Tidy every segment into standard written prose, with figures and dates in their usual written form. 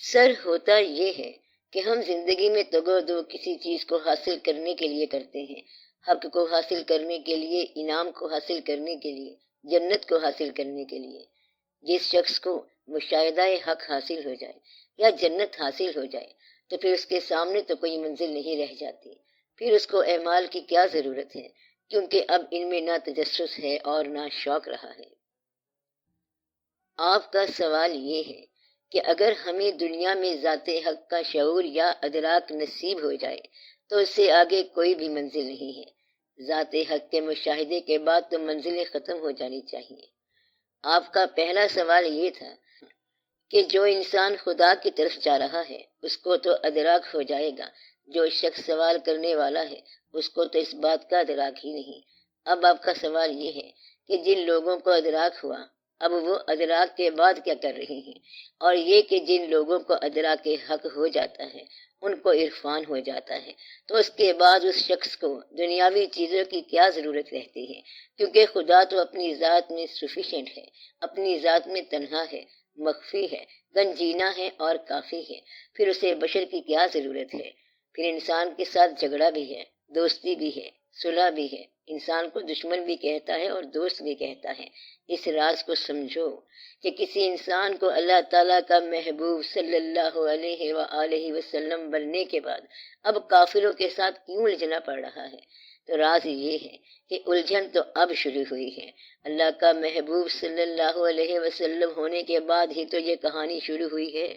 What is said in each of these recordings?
سر ہوتا یہ ہے کہ ہم زندگی میں دو کسی چیز کو حاصل کرنے کے لیے کرتے ہیں، حق کو حاصل کرنے کے لیے، انعام کو حاصل کرنے کے لیے، جنت کو حاصل کرنے کے لیے۔ جس شخص کو مشاہدہ حق حاصل ہو جائے یا جنت حاصل ہو جائے تو پھر اس کے سامنے تو کوئی منزل نہیں رہ جاتی، پھر اس کو اعمال کی کیا ضرورت ہے، کیونکہ اب ان میں نہ تجسس ہے اور نہ شوق رہا ہے۔ آپ کا سوال یہ ہے کہ اگر ہمیں دنیا میں ذات حق کا شعور یا ادراک نصیب ہو جائے تو اس سے آگے کوئی بھی منزل نہیں ہے۔ ذات حق کے مشاہدے کے بعد تو منزلیں ختم ہو جانی چاہیے۔ آپ کا پہلا سوال یہ تھا کہ جو انسان خدا کی طرف جا رہا ہے اس کو تو ادراک ہو جائے گا، جو شخص سوال کرنے والا ہے اس کو تو اس بات کا ادراک ہی نہیں۔ اب آپ کا سوال یہ ہے کہ جن لوگوں کو ادراک ہوا اب وہ ادراک کے بعد کیا کر رہے ہیں، اور یہ کہ جن لوگوں کو ادراک حق ہو جاتا ہے، ان کو عرفان ہو جاتا ہے، تو اس کے بعد اس شخص کو دنیاوی چیزوں کی کیا ضرورت رہتی ہے، کیونکہ خدا تو اپنی ذات میں سفیشینٹ ہے، اپنی ذات میں تنہا ہے، مخفی ہے، گنجینا ہے اور کافی ہے، پھر اسے بشر کی کیا ضرورت ہے۔ پھر انسان کے ساتھ جھگڑا بھی ہے، دوستی بھی ہے، صلح بھی ہے، انسان کو دشمن بھی کہتا ہے اور دوست بھی کہتا ہے۔ اس راز کو سمجھو کہ کسی انسان کو اللہ تعالیٰ کا محبوب صلی اللہ علیہ وآلہ وسلم بننے کے بعد اب کافروں کے ساتھ کیوں الجھنا پڑ رہا ہے، تو راز یہ ہے کہ الجھن تو اب شروع ہوئی ہے۔ اللہ کا محبوب صلی اللہ علیہ وسلم ہونے کے بعد ہی تو یہ کہانی شروع ہوئی ہے۔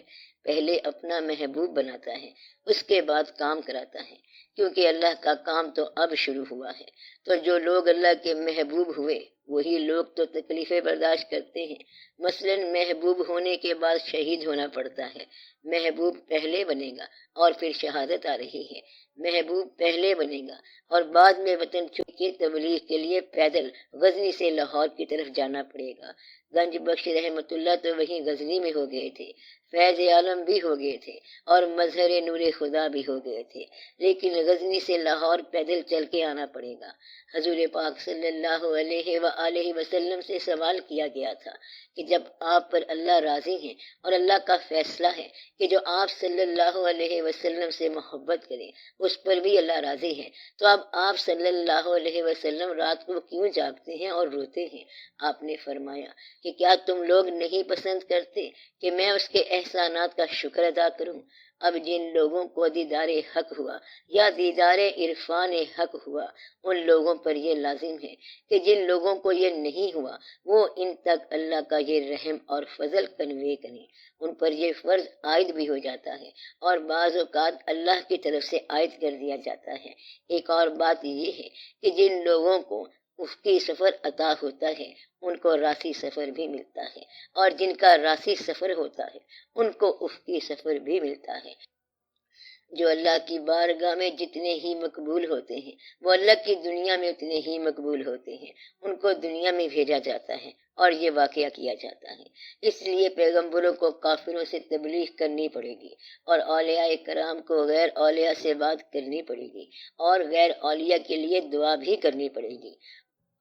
پہلے اپنا محبوب بناتا ہے، اس کے بعد کام کراتا ہے، کیونکہ اللہ کا کام تو اب شروع ہوا ہے۔ تو جو لوگ اللہ کے محبوب ہوئے وہی لوگ تو تکلیفیں برداشت کرتے ہیں۔ مثلا محبوب ہونے کے بعد شہید ہونا پڑتا ہے۔ محبوب پہلے بنے گا اور پھر شہادت آ رہی ہے۔ محبوب پہلے بنے گا اور بعد میں وطن چھوڑ کے تبلیغ کے لیے پیدل غزنی سے لاہور کی طرف جانا پڑے گا۔ گنج بخش رحمت اللہ تو وہیں غزنی میں ہو گئے تھے، فیض عالم بھی ہو گئے تھے اور مظہر نور خدا بھی ہو گئے تھے، لیکن غزنی سے لاہور پیدل چل کے آنا پڑے گا۔ حضور پاک صلی اللہ علیہ وآلہ وسلم سے سوال کیا گیا تھا کہ جب آپ پر اللہ راضی ہیں اور اللہ کا فیصلہ ہے کہ جو آپ صلی اللہ علیہ وسلم سے محبت کرے اس پر بھی اللہ راضی ہے، تو اب آپ صلی اللہ علیہ وسلم رات کو کیوں جاگتے ہیں اور روتے ہیں؟ آپ نے فرمایا کہ کیا تم لوگ نہیں پسند کرتے کہ میں اس کے احسانات کا شکر ادا کروں؟ اب جن لوگوں کو دیدار حق ہوا یا دیدار عرفان حق ہوا ان لوگوں پر یہ لازم ہے کہ جن لوگوں کو یہ نہیں ہوا وہ ان تک اللہ کا یہ رحم اور فضل کنوے کریں، ان پر یہ فرض عائد بھی ہو جاتا ہے اور بعض اوقات اللہ کی طرف سے عائد کر دیا جاتا ہے۔ ایک اور بات یہ ہے کہ جن لوگوں کو افقی سفر عطا ہوتا ہے ان کو راسی سفر بھی ملتا ہے، اور جن کا راسی سفر ہوتا ہے ان کو افقی سفر بھی ملتا ہے۔ جو اللہ کی بارگاہ میں جتنے ہی مقبول ہوتے ہیں وہ اللہ کی دنیا میں اتنے ہی مقبول ہوتے ہیں، ان کو دنیا میں بھیجا جاتا ہے اور یہ واقعہ کیا جاتا ہے۔ اس لیے پیغمبروں کو کافروں سے تبلیغ کرنی پڑے گی اور اولیاء کرام کو غیر اولیاء سے بات کرنی پڑے گی اور غیر اولیاء کے لیے دعا بھی کرنی پڑے گی۔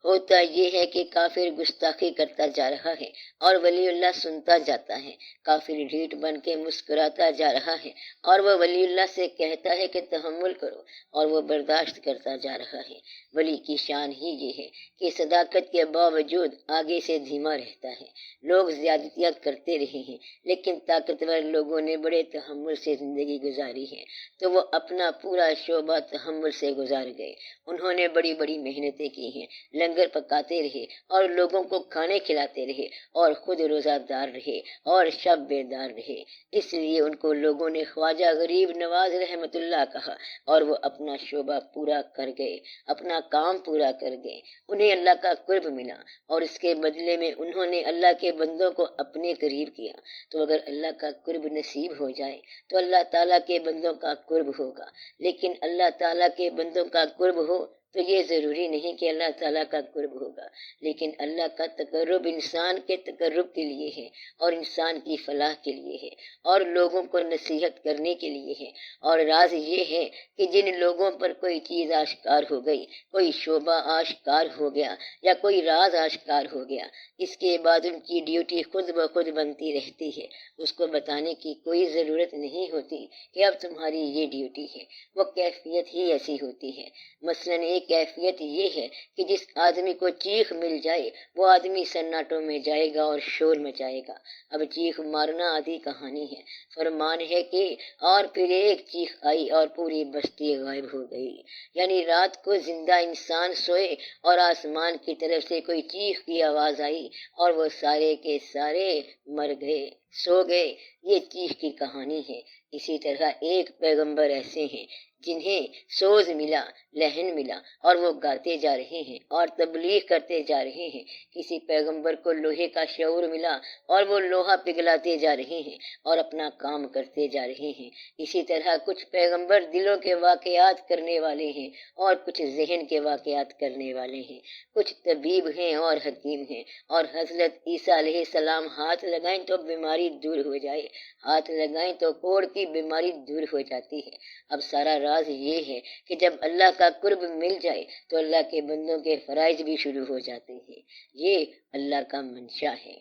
ہوتا یہ ہے کہ کافر گستاخی کرتا جا رہا ہے اور ولی اللہ سنتا جاتا ہے، کافر ڈھیٹ بن کے مسکراتا جا رہا ہے اور وہ ولی اللہ سے کہتا ہے کہ تحمل کرو اور وہ برداشت کرتا جا رہا ہے۔ ولی کی شان ہی یہ ہے کہ صداقت کے باوجود آگے سے دھیما رہتا ہے۔ لوگ زیادتیاں کرتے رہے ہیں لیکن طاقتور لوگوں نے بڑے تحمل سے زندگی گزاری ہے تو وہ اپنا پورا شعبہ تحمل سے گزار گئے۔ انہوں نے بڑی بڑی محنتیں کی ہیں، لنگر پکاتے رہے اور لوگوں کو کھانے کھلاتے رہے اور خود روزہ دار رہے اور شب بیدار رہے، اس لیے ان کو لوگوں نے خواجہ غریب نواز رحمت اللہ کہا اور وہ اپنا شعبہ پورا کر گئے، اپنا کام پورا کر گئے۔ انہیں اللہ کا قرب ملا اور اس کے بدلے میں انہوں نے اللہ کے بندوں کو اپنے قریب کیا۔ تو اگر اللہ کا قرب نصیب ہو جائے تو اللہ تعالیٰ کے بندوں کا قرب ہوگا، لیکن اللہ تعالیٰ کے بندوں کا قرب ہو تو یہ ضروری نہیں کہ اللہ تعالیٰ کا قرب ہوگا، لیکن اللہ کا تقرب انسان کے تقرب کے لیے ہے، اور انسان کی فلاح کے لیے ہے، اور لوگوں کو نصیحت کرنے کے لیے ہے۔ اور راز یہ ہے کہ جن لوگوں پر کوئی چیز آشکار ہو گئی، کوئی شعبہ آشکار ہو گیا یا کوئی راز آشکار ہو گیا، اس کے بعد ان کی ڈیوٹی خود بخود بنتی رہتی ہے، اس کو بتانے کی کوئی ضرورت نہیں ہوتی کہ اب تمہاری یہ ڈیوٹی ہے۔ وہ کیفیت ہی ایسی ہوتی ہے۔ مثلاً ایک کیفیت یہ ہے کہ جس آدمی کو چیخ مل جائے وہ آدمی سناٹوں میں جائے گا اور شور مچائے گا۔ اب چیخ مارنا آدھی کہانی ہے، فرمان ہے کہ اور پھر ایک چیخ آئی اور پوری بستی غائب ہو گئی۔ یعنی رات کو زندہ انسان سوئے اور آسمان کی طرف سے کوئی چیخ کی آواز آئی اور وہ سارے کے سارے مر گئے، سو گئے۔ یہ چیخ کی کہانی ہے۔ اسی طرح ایک پیغمبر ایسے ہیں جنہیں سوز ملا، لہن ملا، اور وہ گاتے جا رہے ہیں اور تبلیغ کرتے جا رہے ہیں۔ کسی پیغمبر کو لوہے کا شعور ملا اور وہ لوہا پگھلاتے جا رہے ہیں اور اپنا کام کرتے جا رہے ہیں۔ اسی طرح کچھ پیغمبر دلوں کے واقعات کرنے والے ہیں اور کچھ ذہن کے واقعات کرنے والے ہیں، کچھ طبیب ہیں اور حکیم ہیں۔ اور حضرت عیسیٰ علیہ السلام ہاتھ لگائیں تو بیماری دور ہو جائے، ہاتھ لگائیں تو کوڑ کی بیماری دور ہو جاتی ہے۔ اب سارا راز یہ ہے کہ جب اللہ کا قرب مل جائے تو اللہ کے بندوں کے فرائض بھی شروع ہو جاتے ہیں۔ یہ اللہ کا منشا ہے۔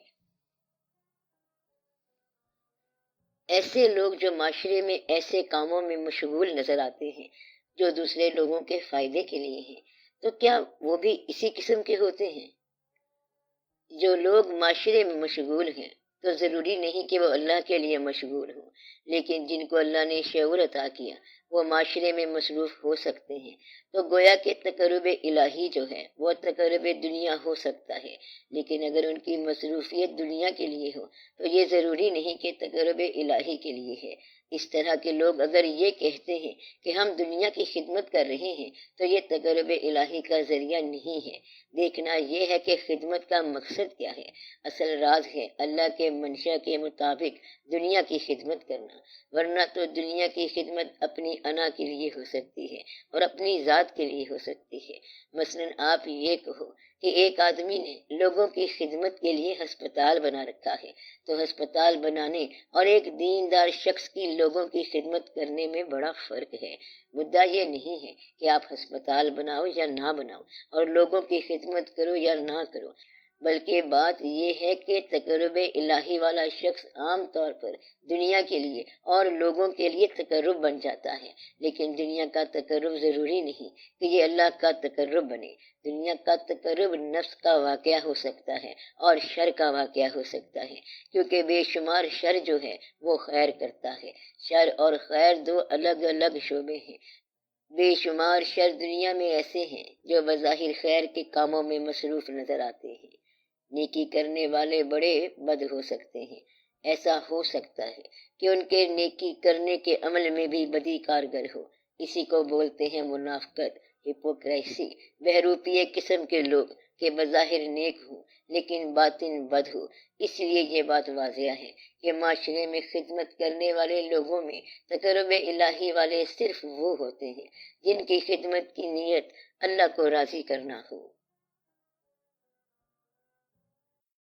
ایسے لوگ جو معاشرے میں ایسے کاموں میں مشغول نظر آتے ہیں جو دوسرے لوگوں کے فائدے کے لیے ہیں، تو کیا وہ بھی اسی قسم کے ہوتے ہیں؟ جو لوگ معاشرے میں مشغول ہیں تو ضروری نہیں کہ وہ اللہ کے لیے مشغول ہوں، لیکن جن کو اللہ نے شعور عطا کیا وہ معاشرے میں مصروف ہو سکتے ہیں۔ تو گویا کہ تقرب الہی جو ہے وہ تقرب دنیا ہو سکتا ہے، لیکن اگر ان کی مصروفیت دنیا کے لیے ہو تو یہ ضروری نہیں کہ تقرب الہی کے لیے ہے۔ اس طرح کے لوگ اگر یہ کہتے ہیں کہ ہم دنیا کی خدمت کر رہے ہیں تو یہ تقرب الہی کا ذریعہ نہیں ہے۔ دیکھنا یہ ہے کہ خدمت کا مقصد کیا ہے۔ اصل راز ہے اللہ کے منشا کے مطابق دنیا کی خدمت کرنا، ورنہ تو دنیا کی خدمت اپنی انا کے لیے ہو سکتی ہے اور اپنی ذات کے لیے ہو سکتی ہے۔ مثلا آپ یہ کہو کہ ایک آدمی نے لوگوں کی خدمت کے لیے ہسپتال بنا رکھا ہے، تو ہسپتال بنانے اور ایک دیندار شخص کی لوگوں کی خدمت کرنے میں بڑا فرق ہے۔ مدعا یہ نہیں ہے کہ آپ ہسپتال بناؤ یا نہ بناؤ اور لوگوں کی خدمت کرو یا نہ کرو، بلکہ بات یہ ہے کہ تقرب الہی والا شخص عام طور پر دنیا کے لیے اور لوگوں کے لیے تقرب بن جاتا ہے، لیکن دنیا کا تقرب ضروری نہیں کہ یہ اللہ کا تقرب بنے۔ دنیا کا تقرب نفس کا واقعہ ہو سکتا ہے اور شر کا واقعہ ہو سکتا ہے، کیونکہ بے شمار شر جو ہے وہ خیر کرتا ہے۔ شر اور خیر دو الگ الگ شعبے ہیں۔ بے شمار شر دنیا میں ایسے ہیں جو بظاہر خیر کے کاموں میں مصروف نظر آتے ہیں۔ نیکی کرنے والے بڑے بد ہو سکتے ہیں، ایسا ہو سکتا ہے کہ ان کے نیکی کرنے کے عمل میں بھی بدی کارگر ہو۔ اسی کو بولتے ہیں منافقت، ہپوکریسی، بہروپیے قسم کے لوگ کہ بظاہر نیک ہوں لیکن باطن بد ہو۔ اس لیے یہ بات واضح ہے کہ معاشرے میں خدمت کرنے والے لوگوں میں تقرب الہی والے صرف وہ ہوتے ہیں جن کی خدمت کی نیت اللہ کو راضی کرنا ہو۔